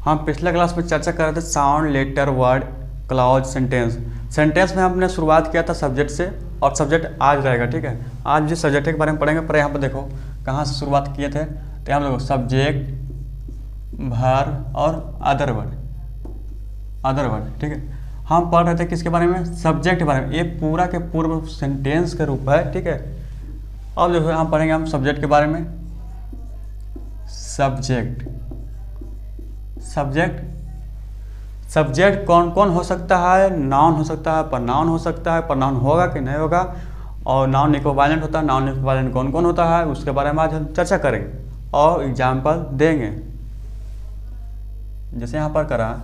हम पिछले क्लास में चर्चा कर रहे थे sound, letter, word, clause, sentence. Sentence में हमने शुरुआत किया था सब्जेक्ट से और सब्जेक्ट आज रहेगा, ठीक है। आज जिस सब्जेक्ट के बारे में पढ़ेंगे, पर यहाँ पर देखो कहाँ से शुरुआत किए थे। तो हम लोग सब्जेक्ट, वर्ब और अदर वर्ड, ठीक है। हम पढ़ रहे थे किसके बारे में? सब्जेक्ट के बारे में। ये पूरा के पूर्व सेंटेंस का रूप है, ठीक है। अब देखो हम पढ़ेंगे हम सब्जेक्ट के बारे में। सब्जेक्ट कौन कौन हो सकता है? नाउन हो सकता है, प्रनाउन हो सकता है, प्रनाउन होगा कि नहीं होगा, और नाउन इक्विवेलेंट होता है। नाउन इक्विवेलेंट कौन कौन होता है उसके बारे में आज हम चर्चा करेंगे और एग्जाम्पल देंगे। जैसे यहाँ पर करा,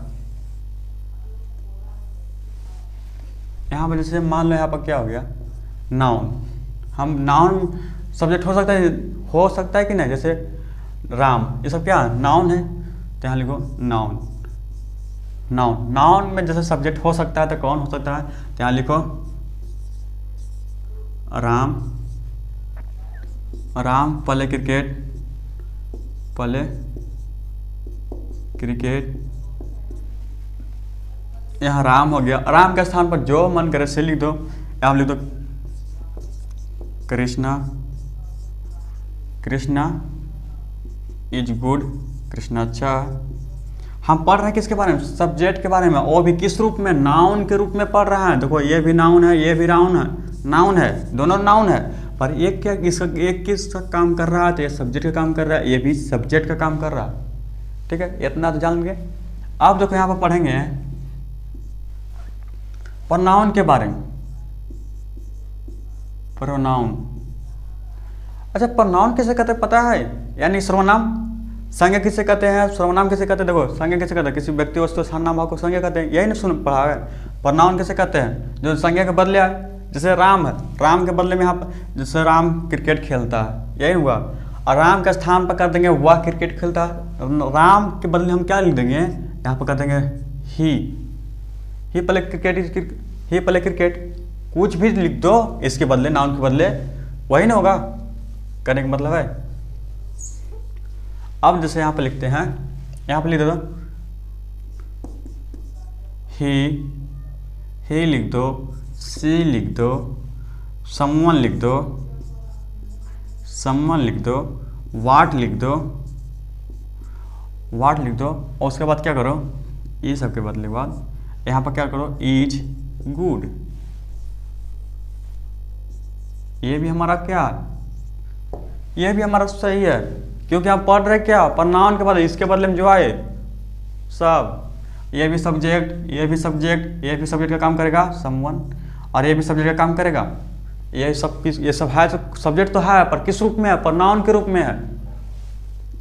यहाँ पर जैसे मान लो यहाँ पर क्या हो गया, नाउन। हम नाउन सब्जेक्ट हो सकता है कि नहीं? जैसे राम, ये सब क्या नाउन है, तो यहाँ लिखो नाउन। नाउन में जैसे सब्जेक्ट हो सकता है तो कौन हो सकता है? तो यहाँ लिखो राम पहले क्रिकेट, यहाँ राम हो गया। राम के स्थान पर जो मन करे से लिख दो। यहाँ लिख दो कृष्णा इज गुड, कृष्णा अच्छा। हम पढ़ रहे हैं किसके बारे में? सब्जेक्ट के बारे में। वो भी किस रूप में? नाउन के रूप में पढ़ रहा है। देखो ये भी नाउन है, ये भी नाउन है, दोनों नाउन है। पर एक किसका काम कर रहा है? तो ये सब्जेक्ट का काम कर रहा है, ये भी सब्जेक्ट का काम कर रहा है, ठीक है। इतना तो जान गए। अब देखो यहाँ पर पढ़ेंगे प्रोनाउन के बारे में। प्रोनाउन, अच्छा प्रोनाउन किसे कहते हैं पता है? यानी सर्वनाम। संज्ञा किसे कहते हैं? सर्वनाम किसे कहते हैं? देखो संज्ञा किसे कहते हैं? किसी व्यक्ति वस्तु स्थान नाम भाव को संज्ञा कहते हैं। यही नहीं सुन पढ़ा है। प्रोनाउन किसे कहते हैं? जो संज्ञा के बदले आए। जैसे राम है, राम के बदले में यहाँ पर जैसे राम क्रिकेट खेलता है, यही हुआ। और राम के स्थान पर कर देंगे वह क्रिकेट खेलता है। राम के बदले हम क्या लिख देंगे? यहाँ पर कर देंगे ही पहले क्रिकेट। कुछ भी लिख दो इसके बदले, नाउन के बदले, वही ना होगा। करने का मतलब है। अब जैसे यहाँ पे लिखते हैं, यहाँ पे लिख दो ही लिख दो, सी लिख दो, समवन लिख दो, वाट लिख दो, और उसके बाद क्या करो? ये सब के बदले बाद यहाँ पर क्या करो? Is good. ये भी हमारा क्या? ये भी हमारा सही है, क्योंकि हम पढ़ रहे क्या? प्रोनाउन के बाद इसके बदले में जो आए सब। ये भी सब्जेक्ट का काम करेगा, समवन, और ये भी सब्जेक्ट का काम करेगा। ये सब है, सब्जेक्ट तो है, पर किस रूप में है? प्रोनाउन के रूप में है।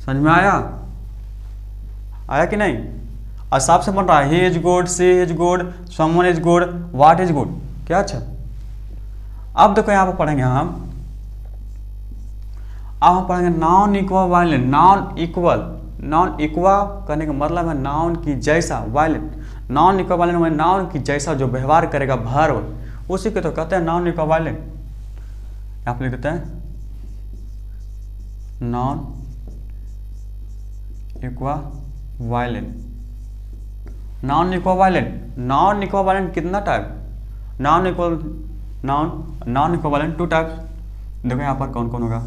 समझ में आया कि नहीं? और सबसे बन रहा है he is good, she is good, someone is good, what is good. क्या अच्छा? अब देखो यहाँ पर पढ़ेंगे हम। अब हम पढ़ेंगे नॉन इक्विवेलेंट। नॉन इक्वा करने का मतलब है नाउन की जैसा, वायलेंट। नॉन इक्विवेलेंट में नाउन की जैसा जो व्यवहार करेगा वर्ब, उसी को तो कहते हैं नॉन इक्विवेलेंट। यहाँ पर लिख देते हैं नॉन इक्विवेलेंट। नॉन इक्विवेलेंट कितना टाइप? Non equivalent 2 type. देखो यहाँ पर कौन कौन होगा।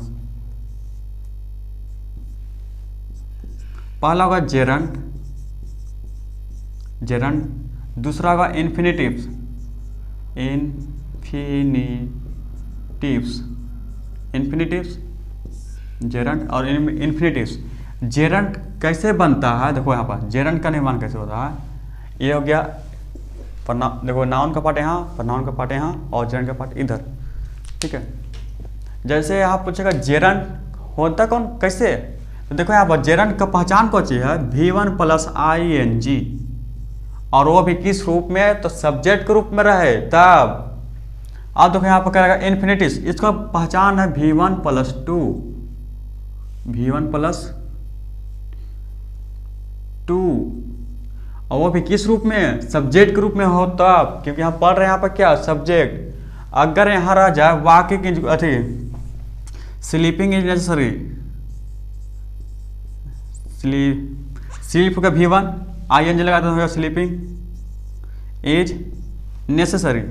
पहला होगा जेरंट, दूसरा होगा इन्फिनिटिव्स, जेरंट और इन्फिनिटिव्स। जेरंट कैसे बनता है? देखो यहाँ पर जेरंट का निर्माण कैसे होता है। ये हो गया, देखो नाउन का पार्ट यहाँ, प्रोनाउन का पार्ट यहाँ, और जेरंट का पार्ट इधर, ठीक है। जैसे यहाँ पूछेगा जेरंट होता कौन, कैसे? तो देखो यहाँ पर जेरंट का पहचान कौन सी है? V1 + ING, और वो भी किस रूप में? तो सब्जेक्ट के रूप में रहे तब। अब देखो यहाँ पर करेगा इन्फिनिटिव्स, इसका पहचान है V1 + 2, और वो भी किस रूप में? सब्जेक्ट के रूप में हो तब, क्योंकि यहाँ पढ़ रहे हैं यहाँ पर क्या? सब्जेक्ट। अगर यहाँ रह जाए वाक्य की स्लीपिंग इज नेसेसरी, स्लीप का V1 ING लगाते हो sleeping is necessary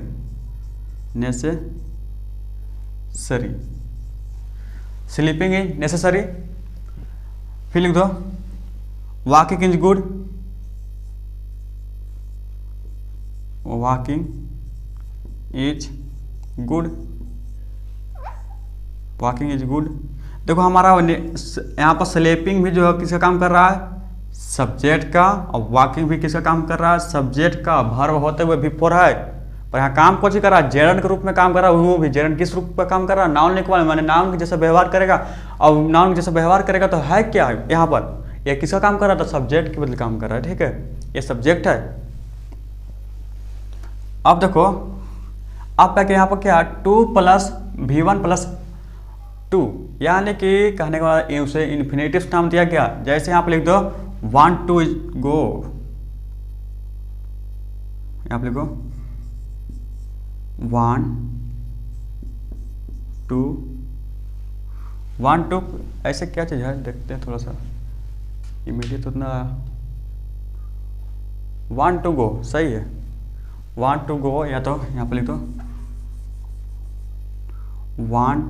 sleeping is necessary. फिर लिख दो walking is good, walking is good, walking is good. देखो हमारा यहाँ पर स्लीपिंग भी जो है किसका काम कर रहा है, सब्जेक्ट का, और वॉकिंग भी किसका काम कर रहा है, सब्जेक्ट का। वर्ब होते हुए बिफोर है, पर यहाँ काम कौन सी कर रहा है, जेरंड के रूप में काम कर रहा है। वो भी जेरंड किस रूप में काम कर रहा है, नाउन लिखवा, माने नाउन के जैसा व्यवहार करेगा। और नाउन के जैसा व्यवहार करेगा तो है क्या है यहाँ पर, ये किसका काम कर रहा था, सब्जेक्ट के बदले काम कर रहा है। ठीक है, ये सब्जेक्ट है। अब देखो अब क्या यहाँ पर क्या 2 + V1 + 2, यानी कि कहने के बाद उसे इन्फिनेटिव नाम दिया गया। जैसे यहाँ पर लिख दो want to go, यहाँ पर लिखो want to, ऐसे क्या चीज़ है देखते हैं थोड़ा सा, इमीडिएट उतना want to go सही है, want to go, या तो यहाँ पर लिख दो want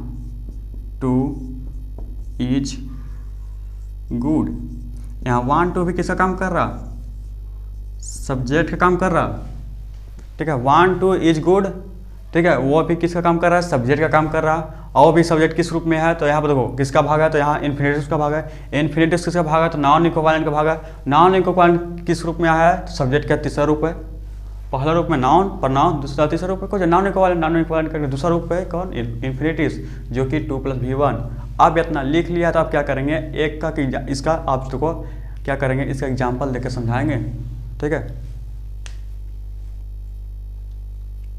to is good। यहाँ want to भी किसका काम कर रहा, सब्जेक्ट का काम कर रहा। ठीक है, want to is good, ठीक है, वो भी किसका काम कर रहा है, सब्जेक्ट का काम कर रहा। और वो भी सब्जेक्ट किस रूप में है, तो यहाँ पर देखो किसका भाग है, तो यहाँ इन्फिनेटिव का भाग है। इन्फिनेटिव किसका भाग है, तो नॉन इक्विवेलेंट का भाग है। नॉन इक्विवेलेंट किस रूप में आया है, तो सब्जेक्ट का तीसरा रूप है। पहला रूप में नाउन, प्रनाउन, दूसरा तीसरा रूप है कौन, नॉन इक्विवेलेंट करके दूसरा रूप है कौन, इन्फिनेटिव, जो कि 2 + V1। अब इतना लिख लिया तो आप क्या करेंगे, एक का कि इसका आप देखो क्या करेंगे, इसका एग्जाम्पल देकर समझाएंगे। ठीक है,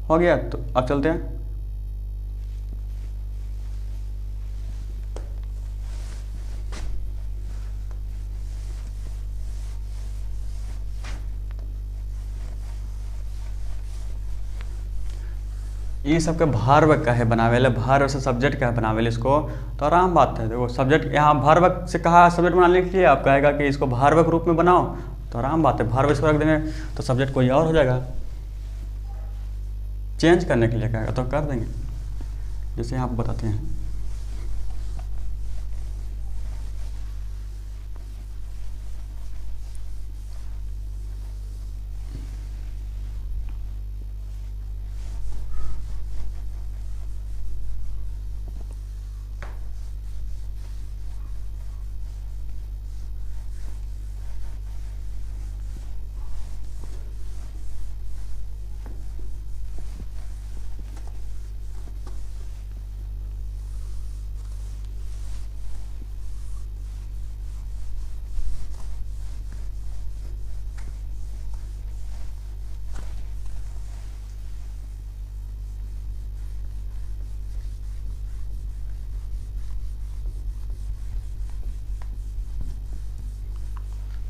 हो गया, तो अब चलते हैं। ये सबके वर्ब का है बनावेले, वर्ब से सब्जेक्ट का है बनावेले इसको, तो आराम बात है। देखो सब्जेक्ट यहाँ वर्ब से कहा सब्जेक्ट बनाने के लिए, आप कहेगा कि इसको वर्ब के रूप में बनाओ, तो आराम बात है। वर्ब इसको रख देंगे तो सब्जेक्ट कोई और हो जाएगा, चेंज करने के लिए कहेगा तो कर देंगे, जैसे आप बताते हैं।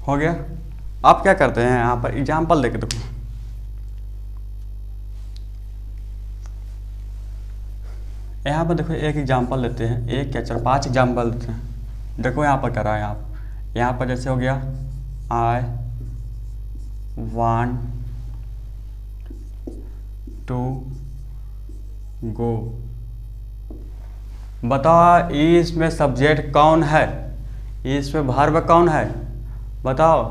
हो गया। आप क्या करते हैं, यहाँ पर एग्जाम्पल देके देखो। यहाँ पर देखो एक एग्जाम्पल लेते हैं, एक क्या 4-5 एग्जाम्पल देते हैं। देखो यहाँ पर करा है आप, यहाँ पर जैसे हो गया I want to go। बताओ इसमें सब्जेक्ट कौन है, इसमें वर्ब कौन है, बताओ।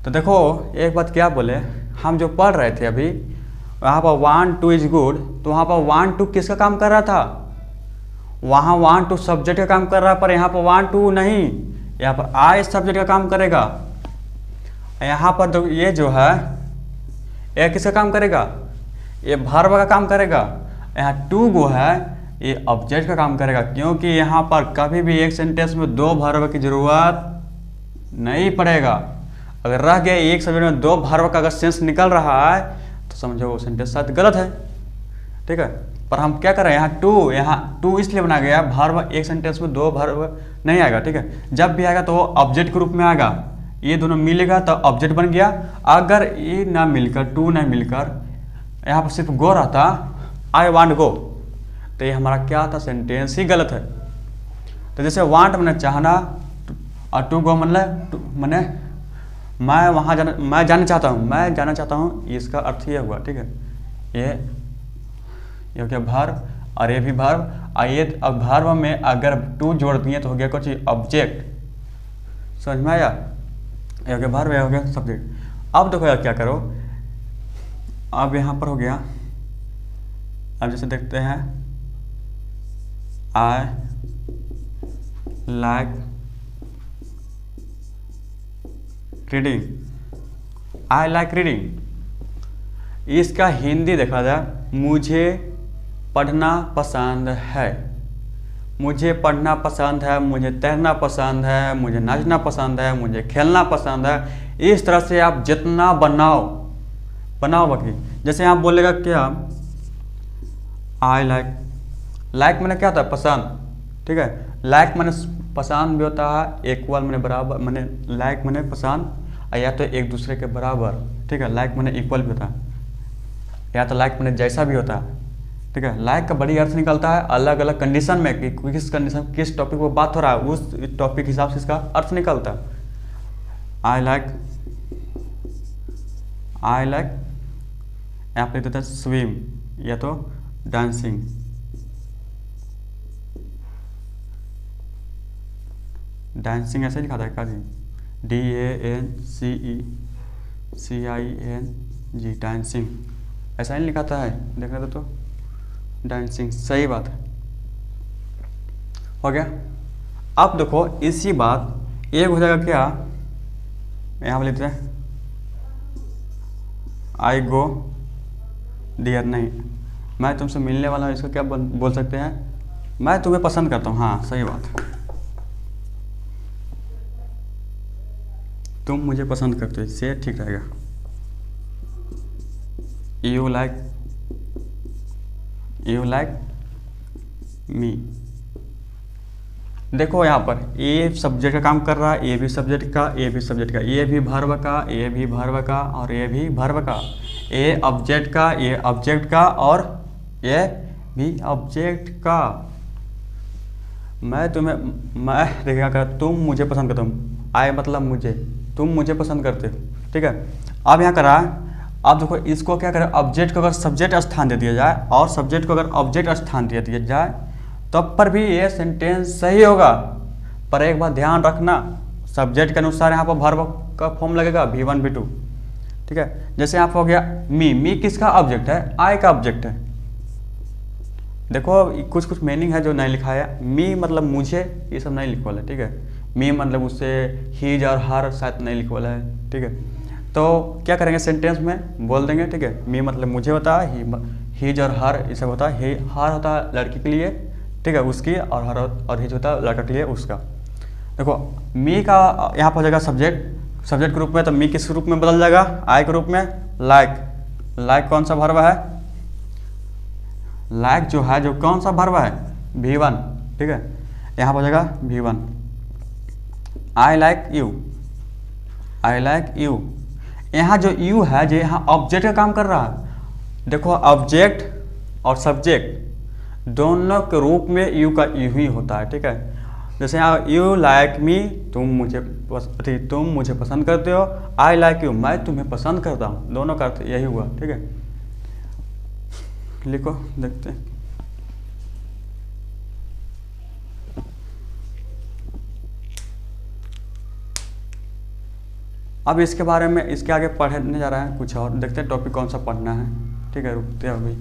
तो देखो एक बात क्या बोले, हम जो पढ़ रहे थे अभी वहाँ पर want to is good, तो वहाँ पर want to किसका काम कर रहा था, वहाँ want to सब्जेक्ट का काम कर रहा है, पर यहाँ पर want to नहीं, यहाँ पर I सब्जेक्ट का काम करेगा। यहाँ पर तो ये जो है ये किसका काम करेगा, ये वर्ब का काम करेगा। यहाँ to go है ये ऑब्जेक्ट का काम करेगा, क्योंकि यहाँ पर कभी भी एक सेंटेंस में 2 वर्ब की जरूरत नहीं पड़ेगा। अगर रह गया एक सब्जेक्ट में 2 वर्ब का अगर सेंस निकल रहा है तो समझो वो सेंटेंस शायद गलत है। ठीक है, पर हम क्या कर रहे हैं, यहाँ टू इसलिए बना गया, वर्ब एक सेंटेंस में 2 वर्ब नहीं आएगा। ठीक है, जब भी आएगा तो वो ऑब्जेक्ट के रूप में आएगा, ये दोनों मिलेगा तो ऑब्जेक्ट बन गया। अगर ये ना मिलकर, टू ना मिलकर यहाँ पर सिर्फ गो रहता, आई वांट गो, तो ये हमारा क्या था, सेंटेंस ही गलत है। तो जैसे वांट मैंने चाहना और टू गो मैंने मैं वहाँ जाना, मैं जाना चाहता हूँ, इसका अर्थ ये हुआ, ठीक है। ये हो गया वर्ब, और ये भी वर्ब। और ये अब वर्ब में अगर टू जोड़ दिए तो हो गया कुछ ऑब्जेक्ट, समझ में आया। ये हो गया वर्ब, ये हो गया सब्जेक्ट। अब देखो यार क्या करो, अब यहाँ पर हो गया, अब जैसे देखते हैं I like reading, I like reading. इसका हिंदी देखा जाए, मुझे पढ़ना पसंद है, मुझे पढ़ना पसंद है, मुझे तैरना पसंद है, मुझे नाचना पसंद है, मुझे खेलना पसंद है। इस तरह से आप जितना बनाओ बाकी। जैसे आप बोलेगा क्या, आई लाइक, लाइक मैंने क्या होता है, पसंद, ठीक है। लाइक मैंने पसंद भी होता है, इक्वल मैंने बराबर, मैंने लाइक मैंने पसंद, या तो एक दूसरे के बराबर, ठीक है। लाइक मैंने इक्वल भी होता है, या तो लाइक मैंने जैसा भी होता है, ठीक है। लाइक का बड़ी अर्थ निकलता है अलग अलग कंडीशन में, कि किस कंडीशन, किस टॉपिक पर बात हो रहा है, उस टॉपिक के हिसाब से इसका अर्थ निकलता है। आई लाइक यहाँ पे देता है स्विम, या तो डांसिंग। डांसिंग ऐसे लिखा था काजी, DANCING, डांसिंग ऐसा ही लिखा था, है देख रहे तो डांसिंग, सही बात है, हो गया। अब देखो इसी बात एक हो जाएगा क्या, यहाँ पर लिखते हैं आई गो डियर, नहीं, मैं तुमसे मिलने वाला हूँ, इसको क्या बोल सकते हैं, मैं तुम्हें पसंद करता हूँ। हाँ सही बात है, तुम मुझे पसंद करते हो, इससे ठीक रहेगा। You like me. देखो यहाँ पर ए सब्जेक्ट का काम कर रहा है, ए भी सब्जेक्ट का, ए भी सब्जेक्ट का, ए भी वर्ब का, ए भी वर्ब का, और ए भी वर्ब का, ए ऑब्जेक्ट का, ए ऑब्जेक्ट का, और ए भी ऑब्जेक्ट का। मैं देखिएगा कर, तुम मुझे पसंद करते हो, आई मतलब मुझे, तुम मुझे पसंद करते हो, ठीक है। अब यहाँ करा, अब देखो इसको क्या करें, ऑब्जेक्ट को अगर सब्जेक्ट स्थान दे दिया जाए और सब्जेक्ट को अगर ऑब्जेक्ट स्थान दे दिया जाए तब पर भी ये सेंटेंस सही होगा। पर एक बात ध्यान रखना, सब्जेक्ट के अनुसार यहाँ पर वर्ब का फॉर्म लगेगा V1 V2, ठीक है। जैसे यहाँ पर हो गया मी किसका ऑब्जेक्ट है, आई का ऑब्जेक्ट है। देखो कुछ मीनिंग है जो नहीं लिखा है, मी मतलब मुझे, ये सब नहीं लिखा है, ठीक है। मी मतलब उससे हीज और हर शायद नहीं लिखा है, ठीक है। तो क्या करेंगे, सेंटेंस में बोल देंगे, ठीक है। मी मतलब मुझे होता है, हीज और हर ये सब होता है। हर होता है लड़की के लिए, ठीक है, उसकी, और हर और हीज होता है लड़का के लिए, उसका। देखो मी का यहाँ पर हो जाएगा सब्जेक्ट के रूप में, तो मी किस रूप में बदल जाएगा, आई के रूप में। लाइक कौन सा वर्ब है, लाइक जो है जो कौन सा वर्ब है, V1, ठीक है। यहाँ पर हो जाएगा V1। आई लाइक यू, यहाँ जो यू है जो यहाँ ऑब्जेक्ट का काम कर रहा है। देखो ऑब्जेक्ट और सब्जेक्ट दोनों के रूप में यू का यू ही होता है, ठीक है। जैसे यहाँ यू लाइक मी, तुम मुझे पसंद करते हो, आई लाइक यू, मैं तुम्हें पसंद करता हूँ, दोनों का अर्थ यही हुआ, ठीक है। लिखो देखते हैं। अब इसके बारे में इसके आगे पढ़ने जा रहा है कुछ और, देखते हैं टॉपिक कौन सा पढ़ना है, ठीक है। रुकते हैं अभी।